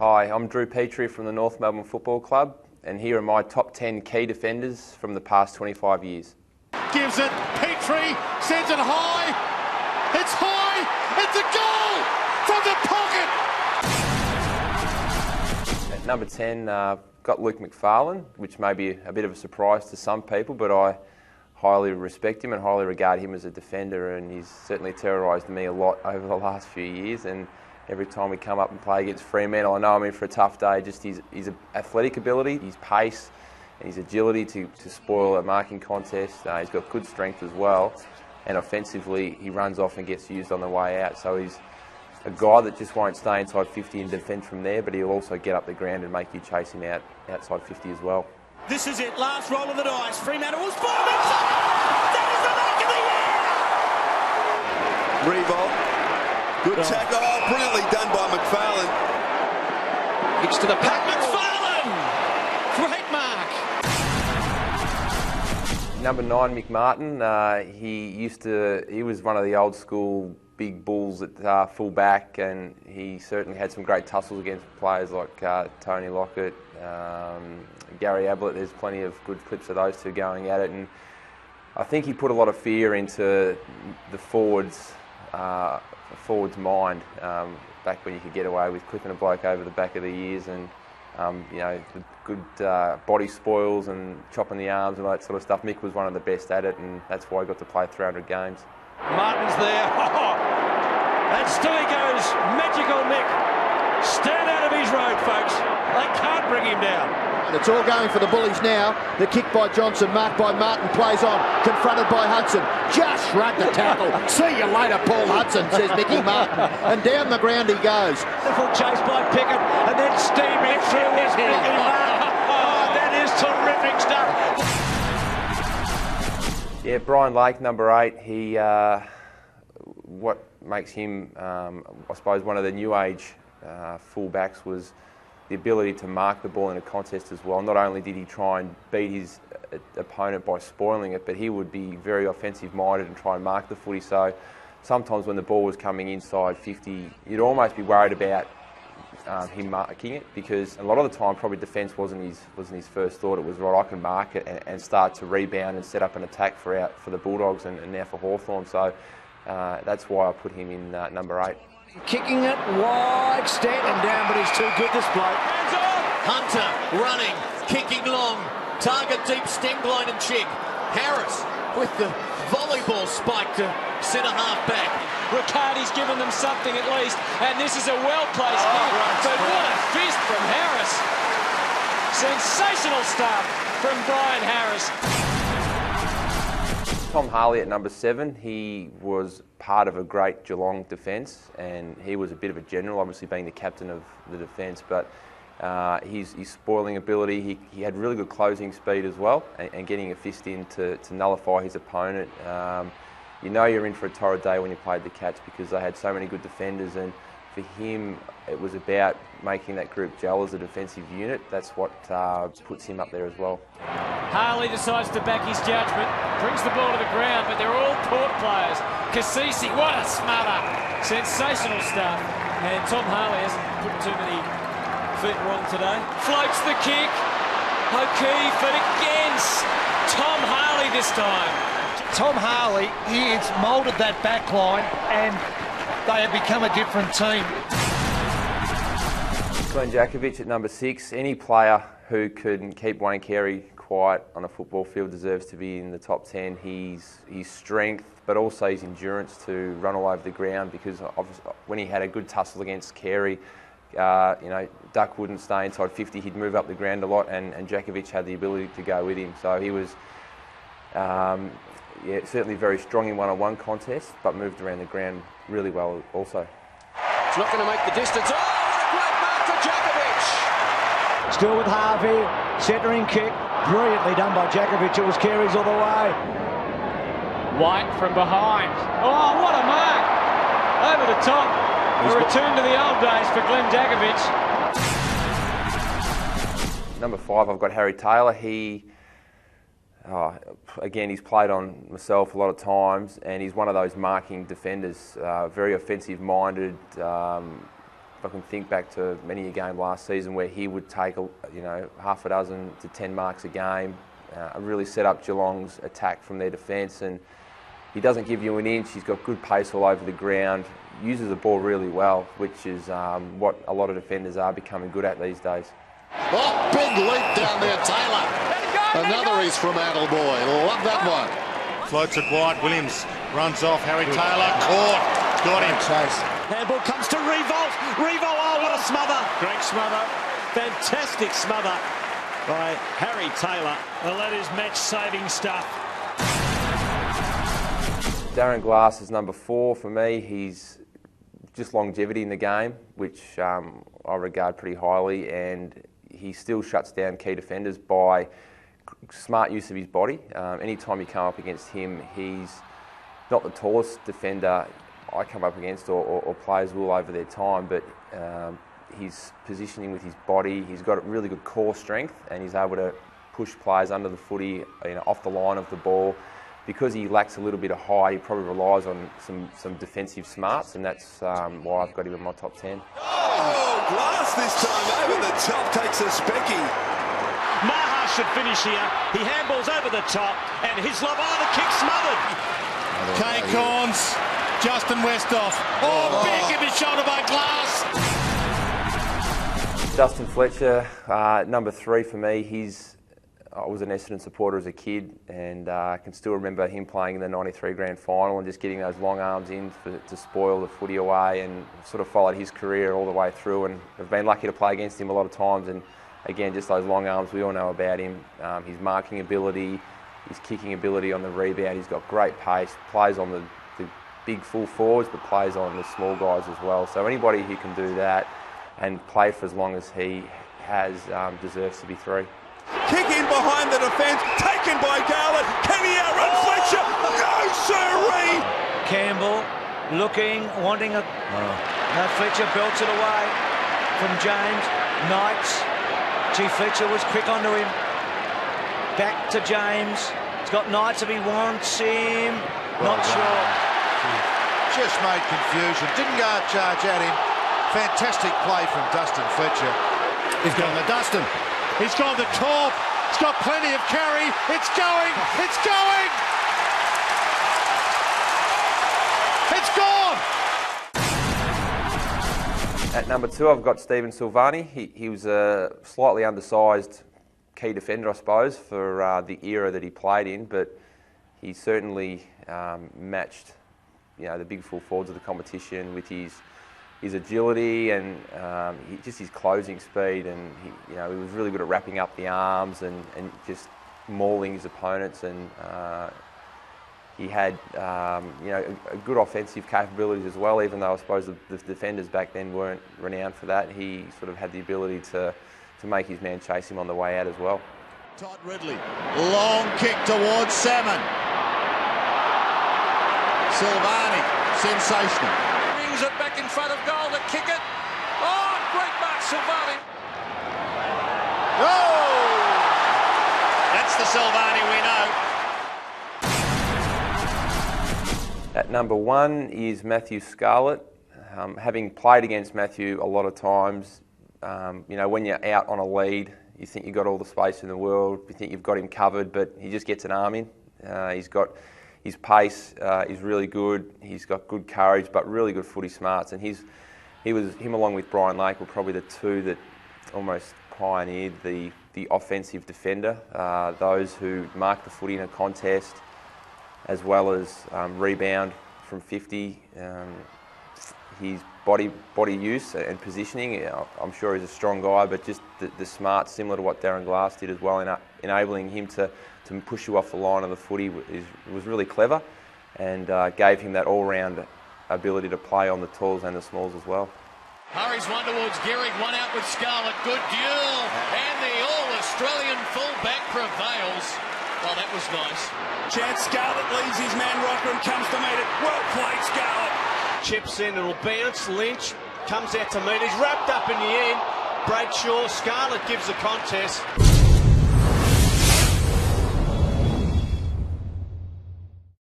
Hi, I'm Drew Petrie from the North Melbourne Football Club, and here are my top 10 key defenders from the past 25 years. Gives it, Petrie sends it high, it's high, it's a goal from the pocket! At number 10, got Luke Mcpharlin, which may be a bit of a surprise to some people, but I highly respect him and highly regard him as a defender, and he's certainly terrorised me a lot over the last few years. And every time we come up and play against Fremantle, I know I'm in for a tough day. Just his athletic ability, his pace and his agility to spoil a marking contest. He's got good strength as well, and offensively he runs off and gets used on the way out. So he's a guy that just won't stay inside 50 and defend from there, but he'll also get up the ground and make you chase him out outside 50 as well. This is it, last roll of the dice. Fremantle was forward. That is the back of the year! Revolt. Good tackle. Oh, brilliantly done by Mcpharlin. It's to the pack. Mcpharlin! Great mark. Number 9, Mick Martin. He was one of the old school big bulls at full back, and he certainly had some great tussles against players like Tony Lockett, Gary Ablett. There's plenty of good clips of those two going at it, and I think he put a lot of fear into the forwards' mind back when you could get away with clipping a bloke over the back of the ears, and the good body spoils and chopping the arms and all that sort of stuff. Mick was one of the best at it, and that's why he got to play 300 games. Martin's there. And still he goes. Magical Mick. Stand out of his road, folks. They can't bring him down. It's all going for the Bullies now. The kick by Johnson, marked by Martin, plays on. Confronted by Hudson. Just shrugged the tackle. See you later, Paul Hudson, says Mickey Martin. And down the ground he goes. Wonderful chase by Pickett, and then steaming through his Mickey Martin. Oh, that is terrific stuff. Yeah, Brian Lake, number 8. What makes him, I suppose, one of the new age full-backs was the ability to mark the ball in a contest as well. Not only did he try and beat his opponent by spoiling it, but he would be very offensive-minded and try and mark the footy. So sometimes when the ball was coming inside 50, you'd almost be worried about him marking it, because a lot of the time probably defence wasn't his first thought. It was, right, I can mark it and start to rebound and set up an attack for the Bulldogs and now for Hawthorn. So that's why I put him in number 8. Kicking it wide, Stanton down, but he's too good, this bloke. Hands on! Hunter running, kicking long, target deep, Stenglein and Chick. Harris with the volleyball spike to centre half back. Riccardi's given them something at least, and this is a well-placed kick, but what a fist from Harris. Sensational stuff from Brian Harris. Tom Hollie at number 7, he was part of a great Geelong defence, and he was a bit of a general, obviously being the captain of the defence, but his spoiling ability, he had really good closing speed as well, and getting a fist in to nullify his opponent. You know you're in for a torrid day when you played the Cats, because they had so many good defenders, and for him it was about making that group gel as a defensive unit. That's what puts him up there as well. Hollie decides to back his judgment, brings the ball to the ground, but they're all Port players. Cassisi, what a smother! Sensational stuff. And Tom Hollie hasn't put too many feet wrong today. Floats the kick. O'Keefe, and again, Tom Hollie this time. Tom Hollie, he's moulded that back line, and they have become a different team. Glenn Jakovich at number 6. Any player who can keep Wayne Carey quiet on a football field deserves to be in the top 10. His strength, but also his endurance to run all over the ground, because when he had a good tussle against Carey, Duck wouldn't stay inside 50, he'd move up the ground a lot, and Jakovich had the ability to go with him. So he was certainly very strong in one-on-one contests, but moved around the ground really well also. It's not going to make the distance. Oh, what a great mark for Jakovich! Still with Harvey, centering kick. Brilliantly done by Jakovich. It was Carey's all the way. White from behind. Oh, what a mark! Over the top. A return to the old days for Glenn Jakovich. Number 5, I've got Harry Taylor. Again, he's played on myself a lot of times, and he's one of those marking defenders, very offensive-minded, I can think back to many a game last season where he would take, half a dozen to 10 marks a game, really set up Geelong's attack from their defence, and he doesn't give you an inch. He's got good pace all over the ground, uses the ball really well, which is what a lot of defenders are becoming good at these days. Oh, big leap down there, Taylor. Another is from Adelboy. Love that one. Floats it wide. Williams runs off. Harry Taylor caught. Got him. Chase. Handball comes to Revolt. Revolt, oh, what a smother. Great smother. Fantastic smother by Harry Taylor. Well, that is match-saving stuff. Darren Glass is number 4 for me. He's just longevity in the game, which I regard pretty highly, and he still shuts down key defenders by smart use of his body. Anytime you come up against him, he's not the tallest defender I come up against, or players will over their time, but his positioning with his body, he's got really good core strength, and he's able to push players under the footy, off the line of the ball. Because he lacks a little bit of height, he probably relies on some defensive smarts, and that's why I've got him in my top 10. Oh, Glass this time over the top, takes a specky. Maha should finish here. He handballs over the top, and Hislop, the kick smothered. Kane Corns, Justin Westhoff. Oh, big in his shoulder by Glass. Justin Fletcher, number 3 for me. I was an Essendon supporter as a kid, and I can still remember him playing in the '93 grand final and just getting those long arms in to spoil the footy away, and sort of followed his career all the way through, and I've been lucky to play against him a lot of times. And again, just those long arms, we all know about him. His marking ability, his kicking ability on the rebound, he's got great pace, plays on the big full forwards, but plays on the small guys as well. So anybody who can do that and play for as long as he has deserves to be 3. Kick in behind the defence, taken by Scarlett. Can he outrun Fletcher? No, sirree! Campbell looking, wanting a... No, Fletcher belts it away from James. Knights. Gee, Fletcher was quick onto him. Back to James. He's got Knights if he wants him. Not sure. Just made confusion. Didn't go and charge at him. Fantastic play from Dustin Fletcher. He's gone to Dustin. He's gone to Torp. He's got plenty of carry. It's going. It's going. It's gone. At number 2, I've got Stephen Silvani. He was a slightly undersized key defender, I suppose, for the era that he played in, but he certainly matched, the big full forwards of the competition with his agility and just his closing speed, and he was really good at wrapping up the arms and just mauling his opponents, and he had a good offensive capabilities as well, even though I suppose the defenders back then weren't renowned for that. He sort of had the ability to make his man chase him on the way out as well. Todd Ridley, long kick towards Salmon. Silvani, sensational. Brings it back in front of goal to kick it. Oh, great mark, Silvani. Oh! That's the Silvani we know. At number 1 is Matthew Scarlett. Having played against Matthew a lot of times, when you're out on a lead, you think you've got all the space in the world, you think you've got him covered, but he just gets an arm in. He's got his pace is really good. He's got good courage, but really good footy smarts. And him along with Brian Lake were probably the 2 that almost pioneered the offensive defender. Those who mark the footy in a contest, as well as rebound from 50. His body use and positioning, I'm sure he's a strong guy, but just the smarts, similar to what Darren Glass did as well, enabling him to push you off the line of the footy was really clever, and gave him that all-round ability to play on the talls and the smalls as well. Hurries one towards Gehrig, one out with Scarlett. Good duel, and the All-Australian fullback prevails. Well, that was nice. Chance, Scarlett leaves his man Rocker and comes to meet it. Well played, Scarlett. Chips in, it'll bounce. Lynch comes out to meet. He's wrapped up in the end. Bradshaw, Scarlett gives the contest.